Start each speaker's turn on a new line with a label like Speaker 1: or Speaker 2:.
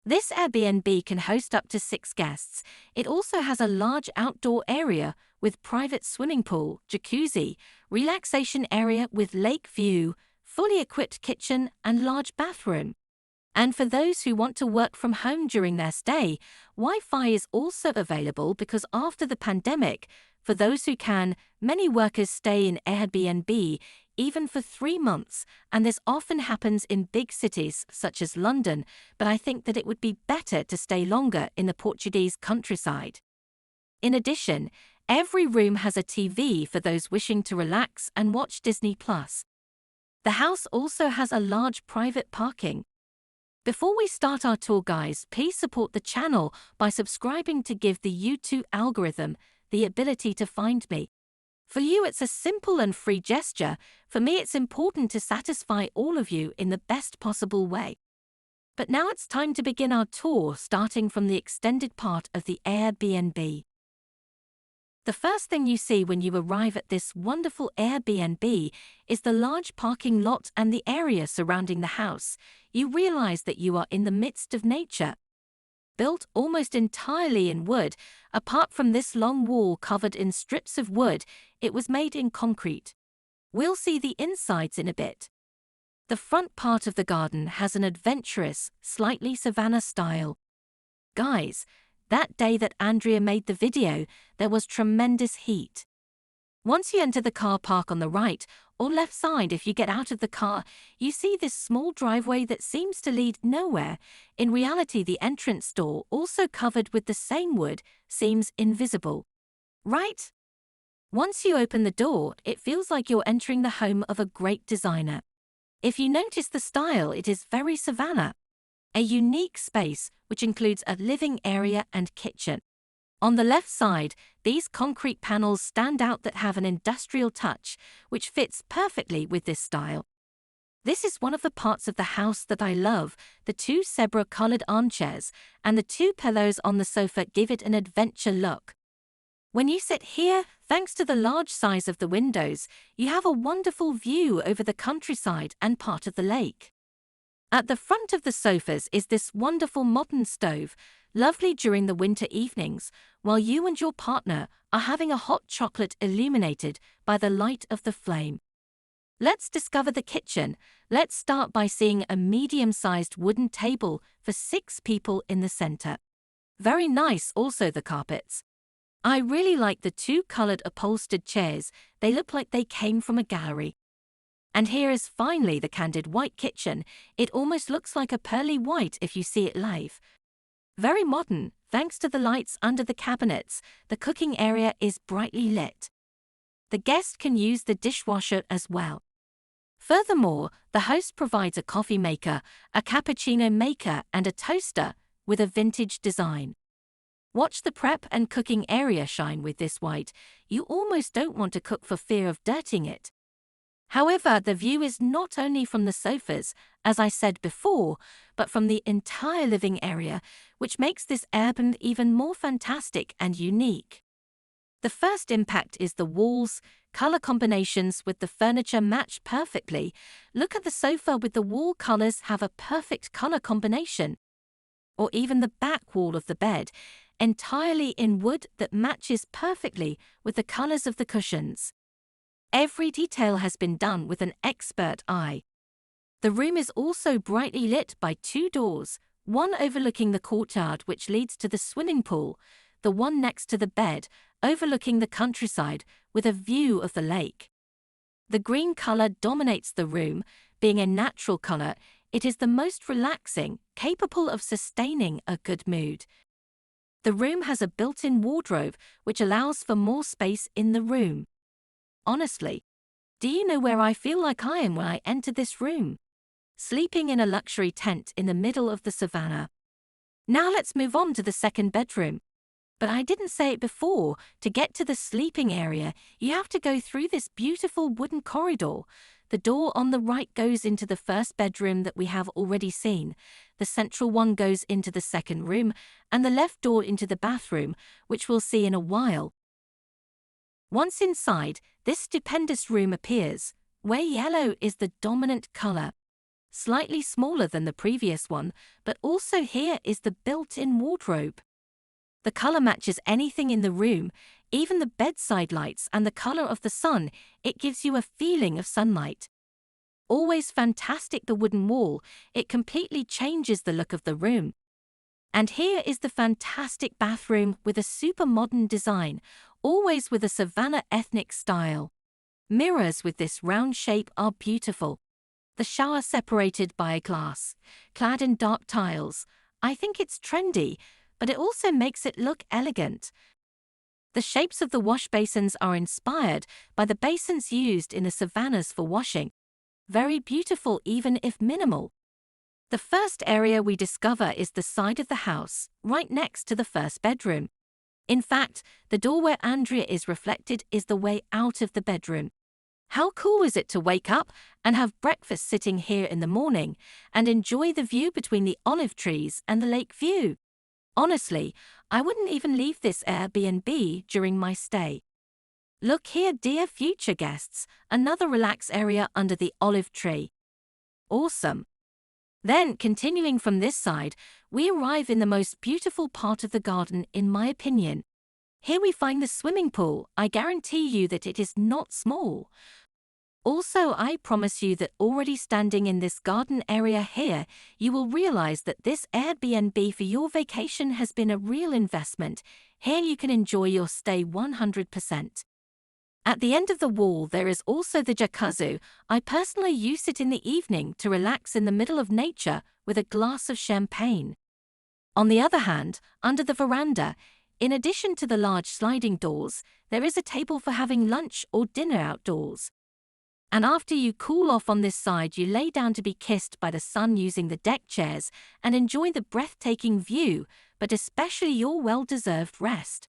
Speaker 1: This Airbnb can host up to 6 guests. It also has a large outdoor area with private swimming pool, jacuzzi, relaxation area with lake view, fully equipped kitchen and large bathroom. And for those who want to work from home during their stay, Wi-Fi is also available because after the pandemic, for those who can, many workers stay in Airbnb even for 3 months, and this often happens in big cities such as London, but I think that it would be better to stay longer in the Portuguese countryside. In addition, every room has a TV for those wishing to relax and watch Disney+. The house also has a large private parking. Before we start our tour, guys, please support the channel by subscribing to give the YouTube algorithm the ability to find me. For you, it's a simple and free gesture. For me, it's important to satisfy all of you in the best possible way. But now it's time to begin our tour, starting from the extended part of the Airbnb. The first thing you see when you arrive at this wonderful Airbnb is the large parking lot and the area surrounding the house. You realize that you are in the midst of nature. Built almost entirely in wood, apart from this long wall covered in strips of wood, it was made in concrete. We'll see the insides in a bit. The front part of the garden has an adventurous, slightly savanna style. Guys, that day that Andrea made the video, there was tremendous heat. Once you enter the car park on the right or left side, if you get out of the car, you see this small driveway that seems to lead nowhere. In reality, the entrance door, also covered with the same wood, seems invisible. Right? Once you open the door, it feels like you're entering the home of a great designer. If you notice the style, it is very savanna. A unique space, which includes a living area and kitchen. On the left side, these concrete panels stand out that have an industrial touch, which fits perfectly with this style. This is one of the parts of the house that I love. The 2 zebra-colored armchairs and the 2 pillows on the sofa give it an adventure look. When you sit here, thanks to the large size of the windows, you have a wonderful view over the countryside and part of the lake. At the front of the sofas is this wonderful modern stove, lovely during the winter evenings, while you and your partner are having a hot chocolate illuminated by the light of the flame. Let's discover the kitchen. Let's start by seeing a medium-sized wooden table for 6 people in the center. Very nice also the carpets. I really like the 2 colored upholstered chairs. They look like they came from a gallery. And here is finally the candid white kitchen. It almost looks like a pearly white if you see it live. Very modern, thanks to the lights under the cabinets. The cooking area is brightly lit. The guest can use the dishwasher as well. Furthermore, the host provides a coffee maker, a cappuccino maker and a toaster with a vintage design. Watch the prep and cooking area shine with this white. You almost don't want to cook for fear of dirtying it. However, the view is not only from the sofas, as I said before, but from the entire living area, which makes this Airbnb even more fantastic and unique. The first impact is the walls. Color combinations with the furniture match perfectly. Look at the sofa with the wall colors have a perfect color combination. Or even the back wall of the bed, entirely in wood that matches perfectly with the colors of the cushions. Every detail has been done with an expert eye. The room is also brightly lit by 2 doors, one overlooking the courtyard which leads to the swimming pool, the one next to the bed overlooking the countryside with a view of the lake. The green color dominates the room. Being a natural color, it is the most relaxing, capable of sustaining a good mood. The room has a built-in wardrobe which allows for more space in the room. Honestly, do you know where I feel like I am when I enter this room? Sleeping in a luxury tent in the middle of the savannah. Now let's move on to the second bedroom. But I didn't say it before, to get to the sleeping area, you have to go through this beautiful wooden corridor. The door on the right goes into the first bedroom that we have already seen. The central one goes into the second room, and the left door into the bathroom, which we'll see in a while. Once inside, this stupendous room appears, where yellow is the dominant color. Slightly smaller than the previous one, but also here is the built-in wardrobe. The color matches anything in the room, even the bedside lights and the color of the sun. It gives you a feeling of sunlight. Always fantastic, the wooden wall, it completely changes the look of the room. And here is the fantastic bathroom with a super modern design, always with a Savannah ethnic style. Mirrors with this round shape are beautiful. The shower separated by a glass, clad in dark tiles. I think it's trendy, but it also makes it look elegant. The shapes of the wash basins are inspired by the basins used in the savannas for washing. Very beautiful even if minimal. The first area we discover is the side of the house, right next to the first bedroom. In fact, the door where Andrea is reflected is the way out of the bedroom. How cool is it to wake up and have breakfast sitting here in the morning and enjoy the view between the olive trees and the lake view? Honestly, I wouldn't even leave this Airbnb during my stay. Look here, dear future guests, another relax area under the olive tree. Awesome. Then, continuing from this side, we arrive in the most beautiful part of the garden, in my opinion. Here we find the swimming pool. I guarantee you that it is not small. Also, I promise you that already standing in this garden area here, you will realize that this Airbnb for your vacation has been a real investment. Here you can enjoy your stay 100%. At the end of the wall there is also the jacuzzi. I personally use it in the evening to relax in the middle of nature with a glass of champagne. On the other hand, under the veranda, in addition to the large sliding doors, there is a table for having lunch or dinner outdoors. And after you cool off on this side, you lay down to be kissed by the sun using the deck chairs and enjoy the breathtaking view, but especially your well-deserved rest.